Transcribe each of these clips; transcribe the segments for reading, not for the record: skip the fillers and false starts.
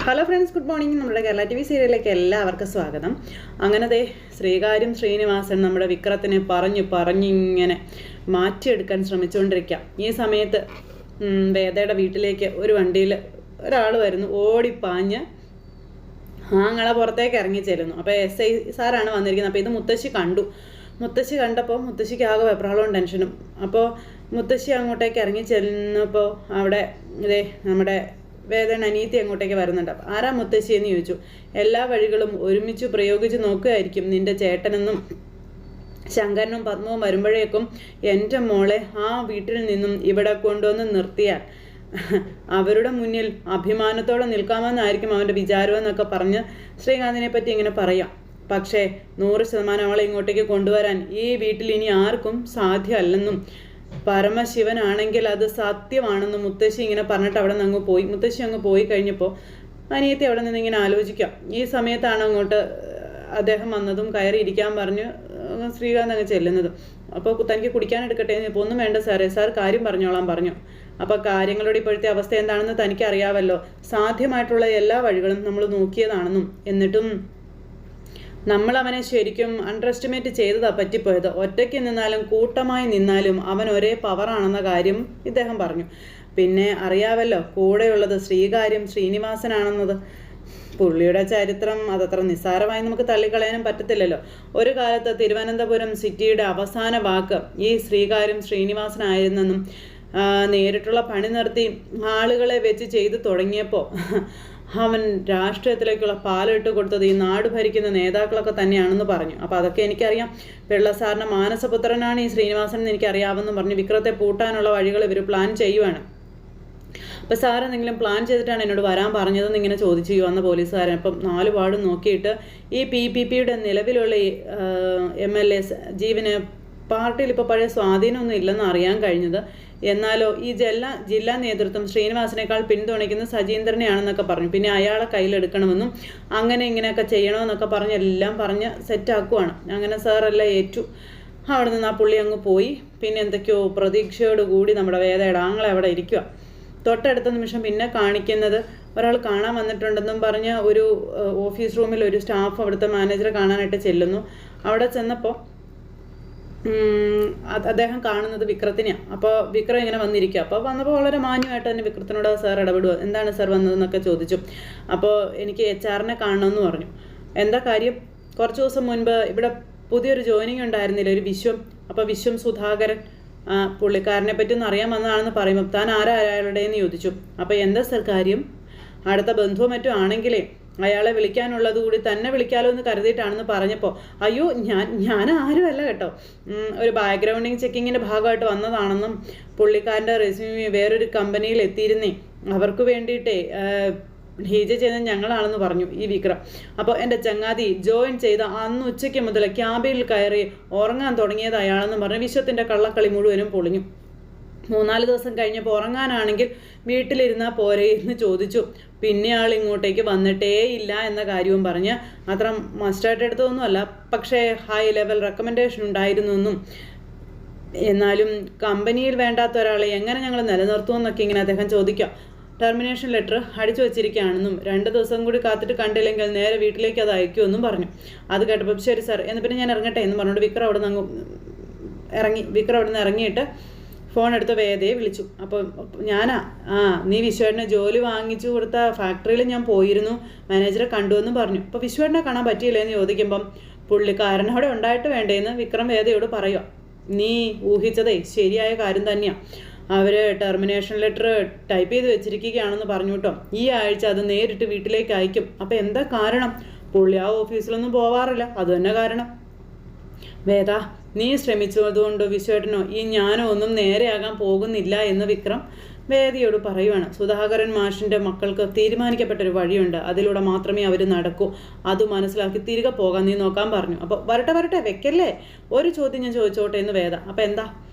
Hello friends, good morning. നമ്മുടെ Kerala TV സീരിയലിലേക്ക് എല്ലാവർക്കും സ്വാഗതം. അങ്ങനത്തെ ശ്രീകാര്യം ശ്രീനിവാസൻ നമ്മുടെ വിക്രത്തിനെ പറഞ്ഞിങ്ങനെ മാറ്റിയെടുക്കാൻ ശ്രമിച്ചുകൊണ്ടിരിക്കുക. ഈ സമയത്ത് വേദയുടെ വീട്ടിലേക്ക് ഒരു വണ്ടിയിൽ ഒരാൾ വരുന്നു. ഓടിപ്പാഞ്ഞ് ആങ്ങളെ പുറത്തേക്ക് ഇറങ്ങി ചെല്ലുന്നു. അപ്പോൾ SI സാറാണ് വന്നിരിക്കുന്നത്. അപ്പോൾ ഇത് മുത്തശ്ശി കണ്ടു. മുത്തശ്ശി കണ്ടപ്പോൾ മുത്തശ്ശിക്ക് ആകെ വെപ്രാളവും ടെൻഷനും. അപ്പോൾ മുത്തശ്ശി അങ്ങോട്ടേക്ക് ഇറങ്ങി ചെല്ലുന്നപ്പോൾ അവിടെ നമ്മുടെ വേദന അനീതി അങ്ങോട്ടേക്ക് വരുന്നുണ്ട്. ആരാ മുത്തശ്ശി എന്ന് ചോദിച്ചു. എല്ലാ വഴികളും ഒരുമിച്ച് പ്രയോഗിച്ച് നോക്കുകയായിരിക്കും നിന്റെ ചേട്ടനെന്നും ശങ്കരനും പത്മവും വരുമ്പോഴേക്കും എൻ്റെ മോളെ ആ വീട്ടിൽ നിന്നും ഇവിടെ കൊണ്ടുവന്ന് നിർത്തിയാൽ അവരുടെ മുന്നിൽ അഭിമാനത്തോടെ നിൽക്കാമെന്നായിരിക്കും അവൻ്റെ വിചാരമെന്നൊക്കെ പറഞ്ഞ് ശ്രീകാന്തിനെ പറ്റി ഇങ്ങനെ പറയാം. പക്ഷേ 100% അവളെ ഇങ്ങോട്ടേക്ക് കൊണ്ടുവരാൻ ഈ വീട്ടിൽ ഇനി ആർക്കും സാധ്യമല്ലെന്നും പരമശിവനാണെങ്കിൽ അത് സത്യമാണെന്ന് മുത്തശ്ശി ഇങ്ങനെ പറഞ്ഞിട്ട് അവിടെ നിന്ന് അങ്ങ് പോയി. മുത്തശ്ശി അങ്ങ് പോയി കഴിഞ്ഞപ്പോൾ അനിയത്തി അവിടെ നിന്ന് ഇങ്ങനെ ആലോചിക്കാം. ഈ സമയത്താണ് അങ്ങോട്ട് അദ്ദേഹം വന്നതും കയറി ഇരിക്കാൻ പറഞ്ഞ് ശ്രീകാന്ത് അങ്ങ് ചെല്ലുന്നതും. അപ്പോൾ തനിക്ക് കുടിക്കാൻ എടുക്കട്ടെ എന്ന്. ഇപ്പോൾ ഒന്നും വേണ്ട സാറേ, സാർ കാര്യം പറഞ്ഞോളാം പറഞ്ഞു. അപ്പോൾ കാര്യങ്ങളുടെ ഇപ്പോഴത്തെ അവസ്ഥ എന്താണെന്ന് തനിക്ക് അറിയാമല്ലോ. സാധ്യമായിട്ടുള്ള എല്ലാ വഴികളും നമ്മൾ നോക്കിയതാണെന്നും എന്നിട്ടും നമ്മൾ അവനെ ശരിക്കും അണ്ടർ എസ്റ്റിമേറ്റ് ചെയ്തതാ പറ്റിപ്പോയത്. ഒറ്റയ്ക്ക് നിന്നാലും കൂട്ടമായി നിന്നാലും അവൻ ഒരേ പവറാണെന്ന കാര്യം ഇദ്ദേഹം പറഞ്ഞു. പിന്നെ അറിയാവല്ലോ കൂടെയുള്ളത് ശ്രീകാര്യം ശ്രീനിവാസനാണെന്നത്. പുള്ളിയുടെ ചരിത്രം അതത്ര നിസ്സാരമായി നമുക്ക് തള്ളിക്കളയാനും പറ്റത്തില്ലല്ലോ. ഒരു കാലത്ത് തിരുവനന്തപുരം സിറ്റിയുടെ അവസാന വാക്ക് ഈ ശ്രീകാര്യം ശ്രീനിവാസനായിരുന്നെന്നും നേരിട്ടുള്ള പണി നിർത്തി ആളുകളെ വെച്ച് ചെയ്തു തുടങ്ങിയപ്പോൾ അവൻ രാഷ്ട്രീയത്തിലേക്കുള്ള പാലിട്ട് കൊടുത്തത് ഈ നാട് ഭരിക്കുന്ന നേതാക്കളൊക്കെ തന്നെയാണെന്ന് പറഞ്ഞു. അപ്പോൾ അതൊക്കെ എനിക്കറിയാം. പിള്ളസാറിൻ്റെ മാനസപുത്രനാണ് ഈ ശ്രീനിവാസൻ എന്ന് എനിക്കറിയാമെന്ന് പറഞ്ഞു. വിക്രത്തെ പൂട്ടാനുള്ള വഴികൾ ഇവർ പ്ലാൻ ചെയ്യുവാണ്. അപ്പോൾ സാർ എന്തെങ്കിലും പ്ലാൻ ചെയ്തിട്ടാണ് എന്നോട് വരാൻ പറഞ്ഞതെന്ന് ഇങ്ങനെ ചോദിച്ചു വന്ന പോലീസുകാരൻ. അപ്പം 4 വാർഡ് നോക്കിയിട്ട് ഈ PPPയുടെ നിലവിലുള്ള MLA ജീവന് പാർട്ടിയിൽ ഇപ്പോൾ പഴയ സ്വാധീനമൊന്നും ഇല്ലെന്ന് അറിയാൻ കഴിഞ്ഞത്. എന്നാലോ ഈ ജില്ലാ നേതൃത്വം ശ്രീനിവാസനേക്കാൾ പിന്തുണയ്ക്കുന്ന സജീന്ദ്രനെയാണെന്നൊക്കെ പറഞ്ഞു. പിന്നെ അയാളെ കയ്യിലെടുക്കണമെന്നും അങ്ങനെ ഇങ്ങനെയൊക്കെ ചെയ്യണമെന്നൊക്കെ പറഞ്ഞ് എല്ലാം പറഞ്ഞ് സെറ്റാക്കുവാണ്. അങ്ങനെ സാറെല്ലാം ഏറ്റു. അവിടെ നിന്ന് ആ പുള്ളി അങ്ങ് പോയി. പിന്നെ എന്തൊക്കെയോ പ്രതീക്ഷയോടുകൂടി നമ്മുടെ വേദയുടെ ആങ്ങളെ അവിടെ ഇരിക്കുക. തൊട്ടടുത്ത നിമിഷം പിന്നെ കാണിക്കുന്നത് ഒരാൾ കാണാൻ വന്നിട്ടുണ്ടെന്നും പറഞ്ഞ് ഒരു ഓഫീസ് റൂമിൽ ഒരു സ്റ്റാഫ് അവിടുത്തെ മാനേജറെ കാണാനായിട്ട് ചെല്ലുന്നു. അവിടെ ചെന്നപ്പോൾ അദ്ദേഹം കാണുന്നത് വിക്രത്തിനെയാണ്. അപ്പോൾ വിക്രം ഇങ്ങനെ വന്നിരിക്കുക. അപ്പോൾ വന്നപ്പോൾ വളരെ മാന്യമായിട്ട് തന്നെ വിക്രത്തിനോട് സാർ ഇടപെടുക. എന്താണ് സാർ വന്നതെന്നൊക്കെ ചോദിച്ചു. അപ്പോൾ എനിക്ക് HR-നെ കാണണമെന്ന് പറഞ്ഞു. എന്താ കാര്യം? കുറച്ച് ദിവസം മുൻപ് ഇവിടെ പുതിയൊരു ജോയിനിങ് ഉണ്ടായിരുന്നില്ല, ഒരു വിശ്വം. അപ്പോൾ വിശ്വം സുധാകരൻ പുള്ളിക്കാരനെ പറ്റി ഒന്ന് അറിയാൻ വന്നതാണെന്ന് പറയുമ്പോൾ താൻ ആരാ അയാളുടെയെന്ന് ചോദിച്ചു. അപ്പോൾ എന്താ സാർ കാര്യം? അടുത്ത ബന്ധുവോ മറ്റോ ആണെങ്കിലേ അയാളെ വിളിക്കാനുള്ളത് കൂടി തന്നെ വിളിക്കാമല്ലോ എന്ന് കരുതിയിട്ടാണെന്ന് പറഞ്ഞപ്പോൾ അയ്യോ ഞാൻ ആരുമല്ല കേട്ടോ, ഒരു ബാക്ക്ഗ്രൗണ്ടിങ് ചെക്കിങ്ങിൻ്റെ ഭാഗമായിട്ട് വന്നതാണെന്നും പുള്ളിക്കാരൻ്റെ റെസ്യൂമി വേറൊരു കമ്പനിയിൽ എത്തിയിരുന്നേ, അവർക്ക് വേണ്ടിയിട്ടേ ഹീജ ചെയ്ത ഞങ്ങളാണെന്ന് പറഞ്ഞു ഈ വിക്രം. അപ്പോൾ എൻ്റെ ചങ്ങാതി ജോയിൻ ചെയ്ത അന്ന് ഉച്ചയ്ക്ക് മുതൽ ക്യാബിനിൽ കയറി ഉറങ്ങാൻ തുടങ്ങിയത് അയാളെന്ന് പറഞ്ഞു. വിശ്വത്തിൻ്റെ കള്ളക്കളി മുഴുവനും പൊളിഞ്ഞു. 3-4 ദിവസം കഴിഞ്ഞപ്പോൾ ഉറങ്ങാനാണെങ്കിൽ വീട്ടിലിരുന്നാൽ പോരെ എന്ന് ചോദിച്ചു. പിന്നെ ആൾ ഇങ്ങോട്ടേക്ക് വന്നിട്ടേ ഇല്ല എന്ന കാര്യവും പറഞ്ഞ് അത്ര മസ്റ്റായിട്ട് എടുത്തതൊന്നുമല്ല, പക്ഷേ ഹൈ ലെവൽ റെക്കമെൻഡേഷൻ ഉണ്ടായിരുന്നു എന്നും എന്നാലും കമ്പനിയിൽ വേണ്ടാത്ത ഒരാളെ എങ്ങനെ ഞങ്ങൾ നിലനിർത്തുമെന്നൊക്കെ ഇങ്ങനെ അദ്ദേഹം ചോദിക്കാം. ടെർമിനേഷൻ ലെറ്റർ അടിച്ചു വച്ചിരിക്കുകയാണെന്നും 2 ദിവസം കൂടി കാത്തിട്ട് കണ്ടില്ലെങ്കിൽ നേരെ വീട്ടിലേക്ക് അത് അയക്കുമെന്നും പറഞ്ഞു. അത് കേട്ടപ്പോൾ ശരി സാർ എന്ന് പിന്നെ ഞാൻ ഇറങ്ങട്ടെ എന്ന് പറഞ്ഞുകൊണ്ട് വിക്രം അവിടെ നിന്ന് ഇറങ്ങിയിട്ട് ഫോൺ എടുത്ത് വേദയെ വിളിച്ചു. അപ്പോൾ നീ വിശ്വേട്ടനെ ജോലി വാങ്ങിച്ചു കൊടുത്ത ഫാക്ടറിയിൽ ഞാൻ പോയിരുന്നു, മാനേജറെ കണ്ടുവെന്നും പറഞ്ഞു. അപ്പോൾ വിശ്വേട്ടനെ കാണാൻ പറ്റിയില്ലെന്ന് ചോദിക്കുമ്പം പുള്ളിക്കാരൻ അവിടെ ഉണ്ടായിട്ട് വേണ്ടേന്ന് വിക്രം വേദയോട് പറയുക. നീ ഊഹിച്ചതേ ശരിയായ കാര്യം തന്നെയാണ്. അവർ ടെർമിനേഷൻ ലെറ്റർ ടൈപ്പ് ചെയ്ത് വെച്ചിരിക്കുകയാണെന്ന് പറഞ്ഞു കേട്ടോ. ഈ ആഴ്ച അത് നേരിട്ട് വീട്ടിലേക്ക് അയക്കും. അപ്പോൾ എന്താ കാരണം? പുള്ളി ആ ഓഫീസിലൊന്നും പോവാറില്ല, അത് തന്നെ കാരണം. വേദ, നീ ശ്രമിച്ചതുകൊണ്ട് വിശ്വേട്ടനോ ഈ ഞാനോ ഒന്നും നേരെയാകാൻ പോകുന്നില്ല എന്ന് വിക്രം വേദിയോട് പറയുവാണ്. സുധാകരൻ മാഷിൻ്റെ മക്കൾക്ക് തീരുമാനിക്കപ്പെട്ടൊരു വഴിയുണ്ട്, അതിലൂടെ മാത്രമേ അവർ നടക്കൂ. അത് മനസ്സിലാക്കി തിരികെ പോകാൻ നീ നോക്കാൻ പറഞ്ഞു. അപ്പോൾ വരട്ടെ വെക്കല്ലേ, ഒരു ചോദ്യം ഞാൻ ചോദിച്ചോട്ടെ എന്ന് വേദ. അപ്പോൾ എന്താ?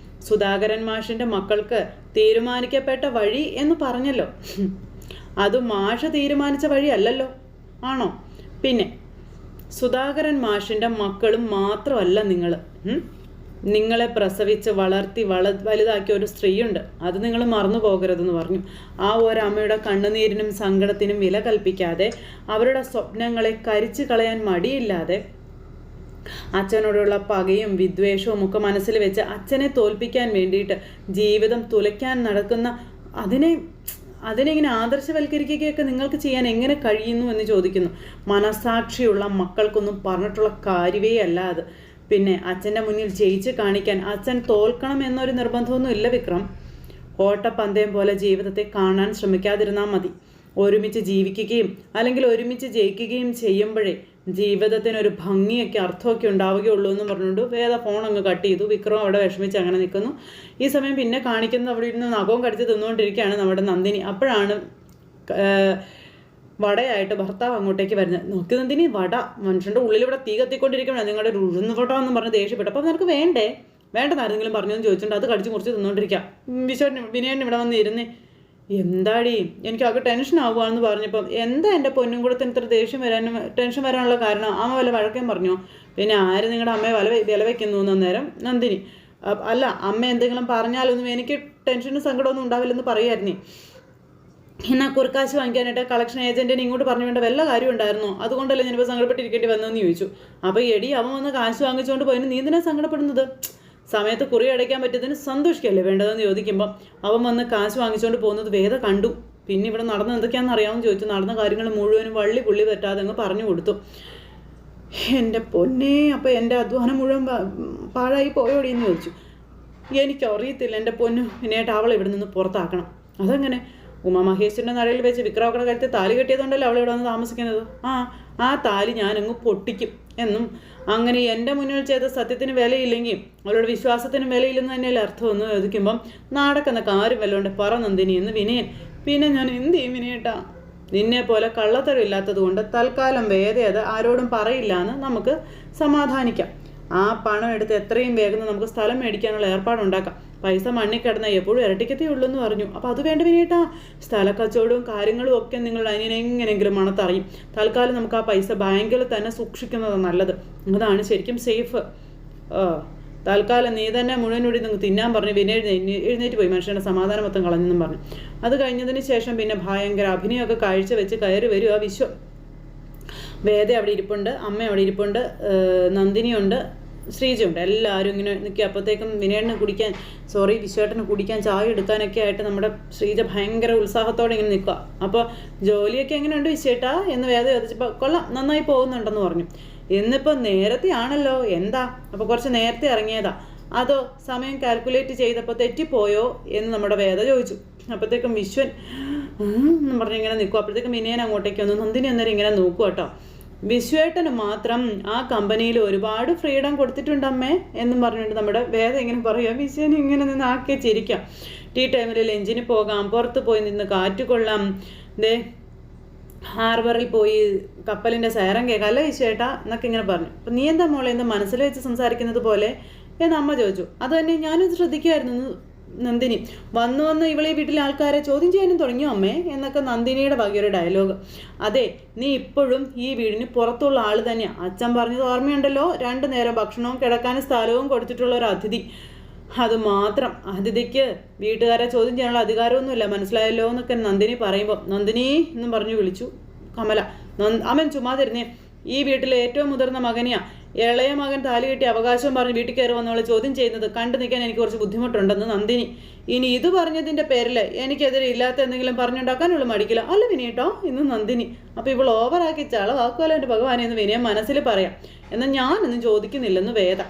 സുധാകരൻ മാഷിൻ്റെ മക്കൾക്ക് തീരുമാനിക്കപ്പെട്ട വഴി എന്ന് പറഞ്ഞല്ലോ, അത് മാഷ് തീരുമാനിച്ച വഴിയല്ലല്ലോ, ആണോ? പിന്നെ സുധാകരൻ മാഷിൻ്റെ മക്കളും മാത്രമല്ല നിങ്ങൾ. നിങ്ങളെ പ്രസവിച്ച് വളർത്തി വലുതാക്കിയ ഒരു സ്ത്രീയുണ്ട്, അത് നിങ്ങൾ മറന്നു പോകരുതെന്ന് പറഞ്ഞു. ആ ഒരമ്മയുടെ കണ്ണുനീരിനും സങ്കടത്തിനും വില കൽപ്പിക്കാതെ, അവരുടെ സ്വപ്നങ്ങളെ കരിച്ചു കളയാൻ മടിയില്ലാതെ, അച്ഛനോടുള്ള പകയും വിദ്വേഷവും ഒക്കെ മനസ്സിൽ വെച്ച് അച്ഛനെ തോൽപ്പിക്കാൻ വേണ്ടിയിട്ട് ജീവിതം തുലയ്ക്കാൻ നടക്കുന്ന അതിനെ ഇങ്ങനെ ആദർശവൽക്കരിക്കുകയൊക്കെ നിങ്ങൾക്ക് ചെയ്യാൻ എങ്ങനെ കഴിയുന്നു എന്ന് ചോദിക്കുന്നു. മനസാക്ഷിയുള്ള മക്കൾക്കൊന്നും പറഞ്ഞിട്ടുള്ള കാര്യമേ അല്ല അത്. പിന്നെ അച്ഛൻ്റെ മുന്നിൽ ജയിച്ച് കാണിക്കാൻ അച്ഛൻ തോൽക്കണം എന്നൊരു നിർബന്ധമൊന്നും ഇല്ല വിക്രം. ഓട്ടപ്പന്തയം പോലെ ജീവിതത്തെ കാണാൻ ശ്രമിക്കാതിരുന്നാൽ മതി. ഒരുമിച്ച് ജീവിക്കുകയും അല്ലെങ്കിൽ ഒരുമിച്ച് ജയിക്കുകയും ചെയ്യുമ്പോഴേ ജീവിതത്തിനൊരു ഭംഗിയൊക്കെ അർത്ഥമൊക്കെ ഉണ്ടാവുകയുള്ളൂ എന്ന് പറഞ്ഞുകൊണ്ട് വേദ ഫോൺ അങ്ങ് കട്ട് ചെയ്തു. വിക്രം അവിടെ വിഷമിച്ച് അങ്ങനെ നിൽക്കുന്നു. ഈ സമയം പിന്നെ കാണിക്കുന്നത് അവിടെ ഇരുന്ന് നഖവും കടിച്ച് തിന്നുകൊണ്ടിരിക്കുകയാണ് നമ്മുടെ നന്ദിനി. അപ്പോഴാണ് വടയായിട്ട് ഭർത്താവ് അങ്ങോട്ടേക്ക് വരുന്നത്. നോക്കി നന്ദിനി, വട മനുഷ്യൻ്റെ ഉള്ളിൽ ഇവിടെ തീ കത്തിക്കൊണ്ടിരിക്കണം, നിങ്ങളുടെ ഒരു ഉഴുന്ന് വട എന്ന് പറഞ്ഞ് ദേഷ്യപ്പെട്ടു. അപ്പം നിനക്ക് വേണ്ടെന്ന് ആരെങ്കിലും പറഞ്ഞെന്ന് ചോദിച്ചിട്ടുണ്ട്. അത് കടിച്ച് മുറിച്ച് തിന്നുകൊണ്ടിരിക്കാം. വിനയൻ ഇവിടെ വന്ന് ഇരുന്നേ. എന്താടി എനിക്കാകെ ടെൻഷൻ ആവുകയാണെന്ന് പറഞ്ഞപ്പം എന്താ എൻ്റെ പൊന്നും കൂടത്തിന് ഇത്ര ടെൻഷൻ വരാനുള്ള കാരണം? അമ്മ വല്ല വഴക്കേം പറഞ്ഞോ? പിന്നെ ആര് നിങ്ങളുടെ അമ്മയെ വില വയ്ക്കുന്നു എന്നേരം നന്ദിനി. അല്ല, അമ്മ എന്തെങ്കിലും പറഞ്ഞാലൊന്നും എനിക്ക് ടെൻഷനും സങ്കടമൊന്നും ഉണ്ടാവില്ലെന്ന് പറയായിരുന്നേ. എന്നാൽ കുറുക്കാശ് വാങ്ങിക്കാനായിട്ട് കളക്ഷൻ ഏജൻറ്റിനെ ഇങ്ങോട്ട് പറഞ്ഞു വേണ്ട വല്ല കാര്യം ഉണ്ടായിരുന്നോ? അതുകൊണ്ടല്ലേ ഞാനിപ്പോൾ സങ്കടപ്പെട്ടിരിക്കേണ്ടി വന്നതെന്ന് ചോദിച്ചു. അപ്പോൾ എടി, അവൻ വന്ന് കാശ് വാങ്ങിച്ചുകൊണ്ട് പോയതിന് നീ എന്തിനാ സങ്കടപ്പെടുന്നത്? സമയത്ത് കുറി അടയ്ക്കാൻ പറ്റിയതിന് സന്തോഷിക്കല്ലേ വേണ്ടതെന്ന് ചോദിക്കുമ്പോൾ അവൻ വന്ന് കാശ് വാങ്ങിച്ചുകൊണ്ട് പോകുന്നത് വേദ കണ്ടു. പിന്നെ ഇവിടെ നടന്ന് എന്തൊക്കെയാണെന്ന് അറിയാമെന്ന് ചോദിച്ചു. നടന്ന കാര്യങ്ങൾ മുഴുവനും വള്ളി പുള്ളി പറ്റാതെ അങ്ങ് പറഞ്ഞു കൊടുത്തു. എൻ്റെ പൊന്നേ, അപ്പോൾ എൻ്റെ അധ്വാനം മുഴുവൻ പാഴായി പോയോടിയെന്ന് ചോദിച്ചു. എനിക്കറിയത്തില്ല എൻ്റെ പൊന്നു വിനയായിട്ട് അവളെ ഇവിടെ നിന്ന് പുറത്താക്കണം. അതെങ്ങനെ? ഉമാമഹേശ്വരൻ്റെ നടയിൽ വെച്ച് വിക്രമക്കടെ കഴുത്തിൽ താലി കെട്ടിയതുകൊണ്ടല്ലേ അവൾ ഇവിടെ വന്ന് താമസിക്കുന്നത്. ആ താലി ഞാനങ്ങ് പൊട്ടിക്കും എന്നും, അങ്ങനെ എൻ്റെ മുന്നിൽ ചെയ്ത സത്യത്തിന് വിലയില്ലെങ്കിൽ അവളുടെ വിശ്വാസത്തിന് വിലയില്ലെന്ന് തന്നെയല്ലേ അർത്ഥമെന്ന് ചോദിക്കുമ്പം നാടക്കെന്ന കാര്യം വല്ലോണ്ട് പറ നന്ദിനി എന്ന് വിനയൻ. പിന്നെ ഞാൻ എന്ത് ചെയ്യും വിനയേട്ടാ? നിന്നെ പോലെ കള്ളത്തരമില്ലാത്തത് കൊണ്ട് തൽക്കാലം വേദയത് ആരോടും പറയില്ല എന്ന് നമുക്ക് സമാധാനിക്കാം. ആ പണം എടുത്ത് എത്രയും വേഗം നമുക്ക് സ്ഥലം മേടിക്കാനുള്ള ഏർപ്പാടുണ്ടാക്കാം. പൈസ മണ്ണിൽ കിടന്നാൽ എപ്പോഴും ഇരട്ടിക്കത്തേ ഉള്ളൂ എന്ന് പറഞ്ഞു. അപ്പോൾ അത് വേണ്ട വിനയേട്ടാ, സ്ഥലക്കച്ചവടവും കാര്യങ്ങളും ഒക്കെ നിങ്ങളുടെ അനിയനെ എങ്ങനെയെങ്കിലും മണത്തറിയും. തൽക്കാലം നമുക്ക് ആ പൈസ ബാങ്കിൽ തന്നെ സൂക്ഷിക്കുന്നതാണ് നല്ലത്. അതാണ് ശരിക്കും സേഫ്. തൽക്കാലം നീ തന്നെ മുഴുവനൂടി നിങ്ങൾ തിന്നാൻ പറഞ്ഞു. പിന്നെ എഴുന്നേറ്റ് പോയി, മനുഷ്യൻ്റെ സമാധാനം മൊത്തം കളഞ്ഞെന്നും പറഞ്ഞു. അത് കഴിഞ്ഞതിന് ശേഷം പിന്നെ ഭയങ്കര അഭിനയമൊക്കെ കാഴ്ച വെച്ച് കയറി വരും ആ വിശ്വം. വേദ അവിടെ ഇരിപ്പുണ്ട്, അമ്മ അവിടെ ഇരിപ്പുണ്ട്, നന്ദിനിയുണ്ട്, ശ്രീജയുണ്ട്. എല്ലാവരും ഇങ്ങനെ നിൽക്കുക. അപ്പോഴത്തേക്കും വിശ്വേട്ടന് കുടിക്കാൻ ചായ എടുക്കാനൊക്കെ ആയിട്ട് നമ്മുടെ ശ്രീജ ഭയങ്കര ഉത്സാഹത്തോടെ ഇങ്ങനെ നിൽക്കുക. അപ്പോൾ ജോലിയൊക്കെ എങ്ങനെയുണ്ട് വിശ്വേട്ടാ എന്ന് വേദ ചോദിച്ചപ്പോൾ കൊള്ളാം, നന്നായി പോകുന്നുണ്ടെന്ന് പറഞ്ഞു. എന്നിപ്പോൾ നേരത്തെ ആണല്ലോ, എന്താ? അപ്പോൾ കുറച്ച് നേരത്തെ ഇറങ്ങിയതാ, അതോ സമയം കാൽക്കുലേറ്റ് ചെയ്തപ്പോൾ തെറ്റിപ്പോയോ എന്ന് നമ്മുടെ വേദ ചോദിച്ചു. അപ്പോഴത്തേക്കും വിശ്വൻ എന്ന് പറഞ്ഞിങ്ങനെ നിൽക്കും. അപ്പോഴത്തേക്കും വിനയൻ അങ്ങോട്ടേക്ക് വന്നു. നന്ദിനി അന്നേരം ഇങ്ങനെ നോക്കുക കേട്ടോ. വിശ്വേട്ടന് മാത്രം ആ കമ്പനിയിൽ ഒരുപാട് ഫ്രീഡം കൊടുത്തിട്ടുണ്ടമ്മേ എന്നും പറഞ്ഞിട്ട് നമ്മുടെ വേദ ഇങ്ങനെ പറയാം. വിശ്വന് ഇങ്ങനെ നിന്ന് ആക്കി ചിരിക്കാം. ടീ ടൈമിൽ ലഞ്ചിന് പോകാം, പുറത്ത് പോയി നിന്ന് കാറ്റ് കൊള്ളാം, ഹാർബറിൽ പോയി കപ്പലിൻ്റെ സൈറൻ കേൾക്കാം, അല്ല വിശ്വേട്ടാ എന്നൊക്കെ ഇങ്ങനെ പറഞ്ഞു. അപ്പം നീ എന്താ മോളെ എന്താ മനസ്സിൽ വെച്ച് സംസാരിക്കുന്നത് പോലെ എന്ന് അമ്മ ചോദിച്ചു. അത് തന്നെ ഞാനത് ശ്രദ്ധിക്കുമായിരുന്നു നന്ദിനി. വന്ന് ഇവളെ വീട്ടിലെ ആൾക്കാരെ ചോദ്യം ചെയ്യാനും തുടങ്ങിയോ അമ്മേ എന്നൊക്കെ നന്ദിനിയുടെ വകയൊരു ഡയലോഗ്. അതെ, നീ ഇപ്പോഴും ഈ വീടിന് പുറത്തുള്ള ആൾ തന്നെയാണ്. അച്ഛൻ പറഞ്ഞത് ഓർമ്മയുണ്ടല്ലോ, 2 നേരം ഭക്ഷണവും കിടക്കാനും സ്ഥലവും കൊടുത്തിട്ടുള്ള ഒരു അതിഥി. അതുമാത്രം, അതിഥിക്ക് വീട്ടുകാരെ ചോദ്യം ചെയ്യാനുള്ള അധികാരമൊന്നുമില്ല, മനസ്സിലായല്ലോ എന്നൊക്കെ നന്ദിനി പറയുമ്പോൾ നന്ദിനി എന്നും പറഞ്ഞു വിളിച്ചു കമല. അവൻ ചുമ്മാതിരുന്നേ, ഈ വീട്ടിലെ ഏറ്റവും മുതിർന്ന മകനെയാ ഇളയ മകൻ താലി കെട്ടി അവകാശം പറഞ്ഞ് വീട്ടിൽ കയറി വന്നവളെ ചോദ്യം ചെയ്യുന്നത് കണ്ടു നിൽക്കാൻ എനിക്ക് കുറച്ച് ബുദ്ധിമുട്ടുണ്ടെന്ന് നന്ദിനി. ഇനി ഇത് പറഞ്ഞതിൻ്റെ പേരിൽ എനിക്കെതിരെ ഇല്ലാത്ത എന്തെങ്കിലും പറഞ്ഞുണ്ടാക്കാനുള്ള മടിക്കില്ല, അല്ല വിനയേട്ടോ ഇന്ന് നന്ദിനി. അപ്പോൾ ഇവൾ ഓവറാക്കി ചളവാക്കുമല്ലോ എൻ്റെ ഭഗവാനെ എന്ന് വിനയം മനസ്സിൽ പറയാം. എന്നാൽ ഞാനൊന്നും ചോദിക്കുന്നില്ലെന്ന് വേദ.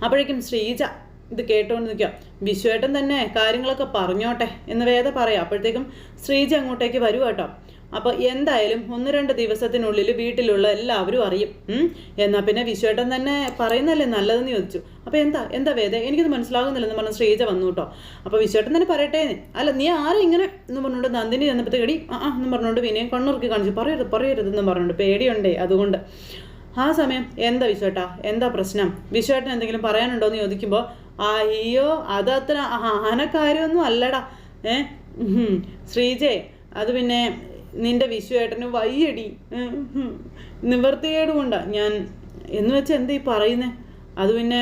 അപ്പോഴേക്കും ശ്രീജ ഇത് കേട്ടോണ്ട് നിൽക്കുക. വിശ്വേട്ടൻ തന്നെ കാര്യങ്ങളൊക്കെ പറഞ്ഞോട്ടെ എന്ന് വേദ പറയാം. അപ്പോഴത്തേക്കും ശ്രീജ അങ്ങോട്ടേക്ക് വരും കേട്ടോ. അപ്പോൾ എന്തായാലും 1-2 ദിവസത്തിനുള്ളിൽ വീട്ടിലുള്ള എല്ലാവരും അറിയും. എന്നാൽ പിന്നെ വിശ്വേട്ടൻ തന്നെ പറയുന്നല്ലേ നല്ലതെന്ന് ചോദിച്ചു. അപ്പോൾ എന്താ വേദ എനിക്കത് മനസ്സിലാകുന്നില്ലെന്ന് പറഞ്ഞ ശ്രീജ വന്നു കേട്ടോ. അപ്പോൾ വിശ്വേട്ടൻ തന്നെ പറയട്ടെ. അല്ല നീ ആരും ഇങ്ങനെ എന്ന് പറഞ്ഞുകൊണ്ട് നന്ദിനി ചെന്നപ്പോഴത്തേക്കടി എന്ന് പറഞ്ഞുകൊണ്ട് വിനയം കണ്ണുറുക്കി കാണിച്ചു. പറയരുതെന്ന് പറഞ്ഞുകൊണ്ട് പേടിയുണ്ടേ അതുകൊണ്ട്. ആ സമയം എന്താ വിശ്വേട്ടാ, എന്താ പ്രശ്നം? വിശ്വേട്ടൻ എന്തെങ്കിലും പറയാനുണ്ടോ എന്ന് ചോദിക്കുമ്പോൾ അയ്യോ അതത്ര ആനക്കാര്യമൊന്നും അല്ലടാ. ശ്രീജേ, അത് പിന്നെ നിന്റെ വിശ്വേട്ടന് വയ്യടി, നിവർത്തികേട് കൊണ്ടാ ഞാൻ എന്ന് വെച്ചാൽ എന്താ ഈ പറയുന്നേ? അത് പിന്നെ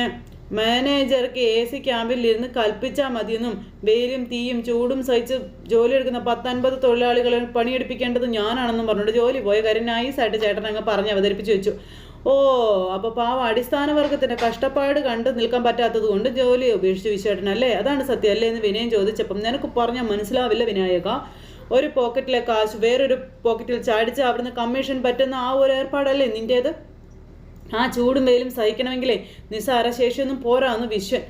മാനേജർക്ക് AC ക്യാമ്പിൽ ഇരുന്ന് കൽപ്പിച്ചാൽ മതിയെന്നും വെയിലും തീയും ചൂടും സഹിച്ച് ജോലി എടുക്കുന്ന 10-50 തൊഴിലാളികളെ പണിയെടുപ്പിക്കേണ്ടത് ഞാനാണെന്നും പറഞ്ഞിട്ട് ജോലി പോയ കാര്യം നൈസായിട്ട് ചേട്ടൻ അങ്ങ് പറഞ്ഞ് അവതരിപ്പിച്ച് വെച്ചു. ഓ, അപ്പോൾ പാവം അടിസ്ഥാന വർഗത്തിൻ്റെ കഷ്ടപ്പാട് കണ്ട് നിൽക്കാൻ പറ്റാത്തത് കൊണ്ട് ജോലി ഉപേക്ഷിച്ച് വിശ്വേട്ടനല്ലേ? അതാണ് സത്യം അല്ലേ എന്ന് വിനയം ചോദിച്ചപ്പം നിനക്ക് പറഞ്ഞാൽ മനസ്സിലാവില്ല വിനായക. ഒരു പോക്കറ്റിലെ കാശ് വേറൊരു പോക്കറ്റിൽ ചാടിച്ച് അവിടുന്ന് കമ്മീഷൻ പറ്റുന്ന ആ ഒരു ഏർപ്പാടല്ലേ നിൻ്റേത്? ആ ചൂടും വെയിലും സഹിക്കണമെങ്കിലേ നിസ്സാര ശേഷിയൊന്നും പോരാന്ന് വിശ്വൻ.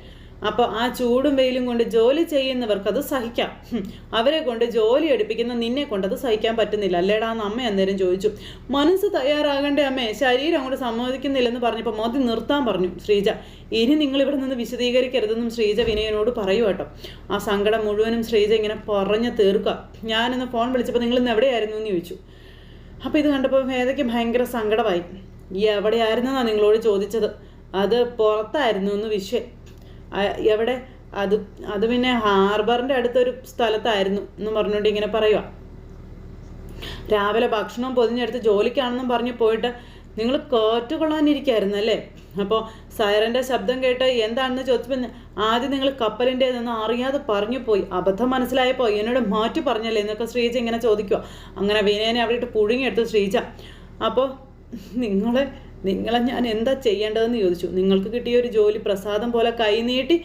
അപ്പോൾ ആ ചൂടും വെയിലും കൊണ്ട് ജോലി ചെയ്യുന്നവർക്കത് സഹിക്കാം, അവരെ കൊണ്ട് ജോലി എടുപ്പിക്കുന്ന നിന്നെ കൊണ്ടത് സഹിക്കാൻ പറ്റുന്നില്ല അല്ലേടാന്ന് അമ്മ അന്നേരം ചോദിച്ചു. മനസ്സ് തയ്യാറാകണ്ടേ അമ്മേ, ശരീരം അങ്ങോട്ട് സമ്മതിക്കുന്നില്ലെന്ന് പറഞ്ഞപ്പോൾ മതി നിർത്താൻ പറഞ്ഞു ശ്രീജ. ഇനി നിങ്ങൾ ഇവിടെ നിന്ന് വിശദീകരിക്കരുതെന്നും ശ്രീജ വിനയനോട് പറയൂ കേട്ടോ. ആ സങ്കടം മുഴുവനും ശ്രീജ ഇങ്ങനെ പറഞ്ഞു തീർക്കുക. ഞാനിന്ന് ഫോൺ വിളിച്ചപ്പോൾ നിങ്ങൾ ഇന്ന് എവിടെയായിരുന്നു എന്ന് ചോദിച്ചു. അപ്പോൾ ഇത് കണ്ടപ്പോൾ വേദയ്ക്ക് ഭയങ്കര സങ്കടമായി. എവിടെയായിരുന്നെന്നാണ് നിങ്ങളോട് ചോദിച്ചത്? അത് പുറത്തായിരുന്നു എന്ന് വിശ്വൻ. എവിടെ? അത് പിന്നെ ഹാർബറിൻ്റെ അടുത്തൊരു സ്ഥലത്തായിരുന്നു എന്ന് പറഞ്ഞുകൊണ്ട് ഇങ്ങനെ പറയുക. രാവിലെ ഭക്ഷണം പൊതിഞ്ഞെടുത്ത് ജോലിക്കാണെന്നും പറഞ്ഞ് പോയിട്ട് നിങ്ങൾ കൊള്ളാനിരിക്കായിരുന്നു അല്ലേ? അപ്പോൾ സൈറൻ്റെ ശബ്ദം കേട്ട് എന്താണെന്ന് ചോദിച്ചപ്പോൾ ആദ്യം നിങ്ങൾ കപ്പലിൻ്റെതെന്ന് അറിയാതെ പറഞ്ഞു പോയി, അബദ്ധം മനസ്സിലായപ്പോൾ എന്നോട് മാറ്റി പറഞ്ഞല്ലേ എന്നൊക്കെ ശ്രീജ ഇങ്ങനെ ചോദിക്കുക. അങ്ങനെ വിനയനെ അവിടെ ഇട്ട് പുഴുങ്ങിയെടുത്തു ശ്രീജ. അപ്പോൾ നിങ്ങളെ ഞാൻ എന്താ ചെയ്യേണ്ടതെന്ന് ചോദിച്ചു. നിങ്ങൾക്ക് കിട്ടിയ ഒരു ജോലി പ്രസാദം പോലെ കൈനീട്ടി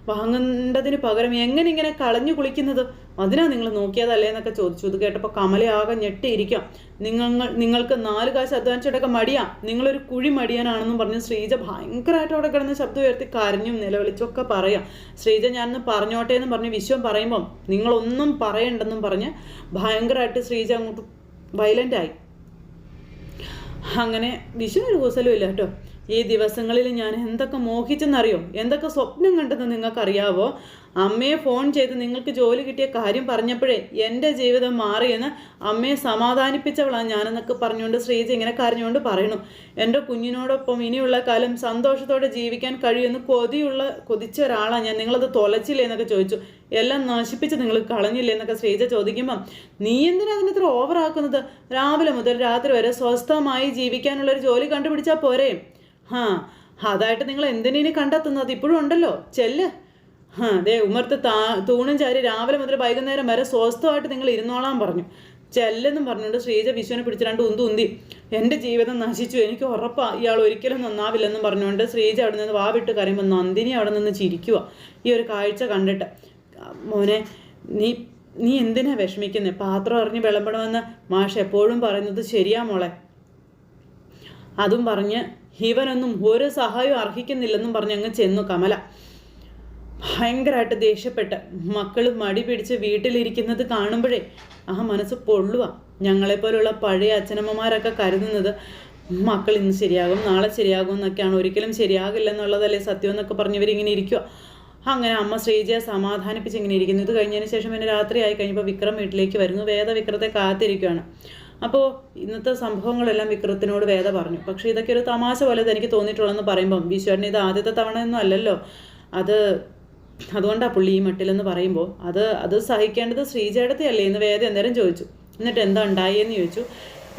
വാങ്ങേണ്ടതിന് പകരം എങ്ങനെ ഇങ്ങനെ കളഞ്ഞു കുളിക്കുന്നത്, അതിനാ നിങ്ങൾ നോക്കിയതല്ലേ എന്നൊക്കെ ചോദിച്ചു. ഇത് കേട്ടപ്പോൾ കമലയാകെ ഞെട്ടിയിരിക്കാം. നിങ്ങൾക്ക് 4 കാശ് അധ്വാനിച്ചെടുക്കാൻ മടിയാ, നിങ്ങളൊരു കുഴി മടിയാനാണെന്നും പറഞ്ഞ് ശ്രീജ ഭയങ്കരമായിട്ട് അവിടെ കിടന്ന് ശബ്ദം ഉയർത്തി കരഞ്ഞും നിലവിളിച്ചൊക്കെ പറയാം. ശ്രീജ ഞാനൊന്ന് പറഞ്ഞോട്ടെ എന്ന് പറഞ്ഞ് വിശ്വം പറയുമ്പം നിങ്ങളൊന്നും പറയണ്ടെന്നും പറഞ്ഞ് ഭയങ്കരമായിട്ട് ശ്രീജ അങ്ങോട്ട് വയലൻ്റായി. അങ്ങനെ വിഷുവിനൊരു കൂസലും ഇല്ല കേട്ടോ. ഈ ദിവസങ്ങളിൽ ഞാൻ എന്തൊക്കെ മോഹിച്ചെന്നറിയോ, എന്തൊക്കെ സ്വപ്നം കണ്ടെന്ന് നിങ്ങൾക്കറിയാവോ? അമ്മയെ ഫോൺ ചെയ്ത് നിങ്ങൾക്ക് ജോലി കിട്ടിയ കാര്യം പറഞ്ഞപ്പോഴേ എൻ്റെ ജീവിതം മാറിയെന്ന് അമ്മയെ സമാധാനിപ്പിച്ചവളാണ് ഞാനെന്നൊക്കെ പറഞ്ഞുകൊണ്ട് ശ്രീജ ഇങ്ങനെ കരഞ്ഞുകൊണ്ട് പറയണു. എൻ്റെ കുഞ്ഞിനോടൊപ്പം ഇനിയുള്ള കാലം സന്തോഷത്തോടെ ജീവിക്കാൻ കഴിയുമെന്ന് കൊതിച്ച ഒരാളാണ് ഞാൻ. നിങ്ങളത് തൊലച്ചില്ലേ എന്നൊക്കെ ചോദിച്ചു. എല്ലാം നശിപ്പിച്ച് നിങ്ങൾ കളഞ്ഞില്ലേ എന്നൊക്കെ ശ്രീജ ചോദിക്കുമ്പം നീ എന്തിനാ അതിനത്ര ഓവറാക്കുന്നത്? രാവിലെ മുതൽ രാത്രി വരെ സ്വസ്ഥമായി ജീവിക്കാനുള്ളൊരു ജോലി കണ്ടുപിടിച്ചാൽ പോരെ? അതായിട്ട് നിങ്ങൾ എന്തിനീ കണ്ടെത്തുന്നത്? ഇപ്പോഴും ഉണ്ടല്ലോ, ചെല്ല്. അതെ, ഉമ്മർത്ത് തൂണും ചാരി രാവിലെ മുതൽ വൈകുന്നേരം വരെ സ്വസ്ഥമായിട്ട് നിങ്ങൾ ഇരുന്നോളാൻ പറഞ്ഞു. ചെല്ലെന്നും പറഞ്ഞുകൊണ്ട് ശ്രീജ വിശ്വനെ പിടിച്ച് 2 ഉന്തി. എൻ്റെ ജീവിതം നശിച്ചു, എനിക്ക് ഉറപ്പാണ് ഇയാൾ ഒരിക്കലും നന്നാവില്ലെന്നും പറഞ്ഞുകൊണ്ട് ശ്രീജ അവിടെ നിന്ന് വാവിട്ട് കരയുമ്പോൾ നന്ദിനി അവിടെ നിന്ന് ചിരിക്കുക ഈ ഒരു കാഴ്ച കണ്ടിട്ട്. മോനെ, നീ എന്തിനാ വിഷമിക്കുന്നത്? പാത്രം അറിഞ്ഞ് വിളമ്പണമെന്ന് മാഷ് എപ്പോഴും പറയുന്നത് ശരിയാ മോളെ. അതും പറഞ്ഞ് ഇവനൊന്നും ഒരു സഹായവും അർഹിക്കുന്നില്ലെന്നും പറഞ്ഞ് അങ്ങ് ചെന്നു കമല. ഭയങ്കരമായിട്ട് ദേഷ്യപ്പെട്ട് മക്കൾ മടി പിടിച്ച് വീട്ടിലിരിക്കുന്നത് കാണുമ്പോഴേ ആ മനസ്സ് പൊള്ളുക. ഞങ്ങളെപ്പോലുള്ള പഴയ അച്ഛനമ്മമാരൊക്കെ കരുതുന്നത് മക്കൾ ഇന്ന് ശരിയാകും നാളെ ശരിയാകും എന്നൊക്കെയാണ്. ഒരിക്കലും ശരിയാകില്ലെന്നുള്ളതല്ലേ സത്യം എന്നൊക്കെ പറഞ്ഞവരിങ്ങനെ ഇരിക്കുക. അങ്ങനെ അമ്മ ശ്രീജയെ സമാധാനിപ്പിച്ച് ഇങ്ങനെ ഇരിക്കുന്നു. ഇത് കഴിഞ്ഞതിന് ശേഷം പിന്നെ രാത്രി ആയി കഴിഞ്ഞപ്പോൾ വിക്രം വീട്ടിലേക്ക് വരുന്നു. വേദ വിക്രത്തെ കാത്തിരിക്കുകയാണ്. അപ്പോൾ ഇന്നത്തെ സംഭവങ്ങളെല്ലാം വിക്രത്തിനോട് വേദ പറഞ്ഞു. പക്ഷേ ഇതൊക്കെ ഒരു തമാശ പോലെ എനിക്ക് തോന്നിയിട്ടുള്ളതെന്ന് പറയുമ്പം വിശ്വന് ഇത് ആദ്യത്തെ തവണയൊന്നും അല്ലല്ലോ, അതുകൊണ്ടാണ് പുള്ളി ഈ മട്ടിലെന്ന് പറയുമ്പോൾ അത് സഹിക്കേണ്ടത് ശ്രീജയുടെ അല്ലേ എന്ന് വേദ അന്നേരം ചോദിച്ചു. എന്നിട്ട് എന്താ ഉണ്ടായെന്ന് ചോദിച്ചു.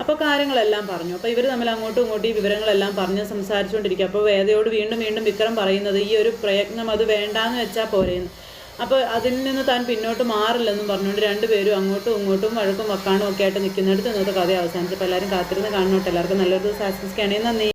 അപ്പോൾ കാര്യങ്ങളെല്ലാം പറഞ്ഞു. അപ്പോൾ ഇവർ തമ്മിൽ അങ്ങോട്ടും ഇങ്ങോട്ടും ഈ വിവരങ്ങളെല്ലാം പറഞ്ഞ് സംസാരിച്ചുകൊണ്ടിരിക്കുക. അപ്പോൾ വേദയോട് വീണ്ടും വിക്രം പറയുന്നത് ഈ ഒരു പ്രയത്നം അത് വേണ്ടാന്ന് വെച്ചാൽ പോരെയെന്ന്. അപ്പോൾ അതിൽ നിന്ന് താൻ പിന്നോട്ട് മാറില്ലെന്നും പറഞ്ഞുകൊണ്ട് 2 പേരും അങ്ങോട്ടും ഇങ്ങോട്ടും വഴക്കും വക്കാണും ഒക്കെ ആയിട്ട് നിൽക്കുന്നിടത്ത് ഇന്നത്തെ കഥ അവസാനിച്ചപ്പോൾ എല്ലാവരും കാത്തിരുന്ന് കാണുന്നോട്ടെ. എല്ലാവർക്കും നല്ലൊരു ദിവസം ആശംസിക്കുകയാണെങ്കിൽ നന്ദി.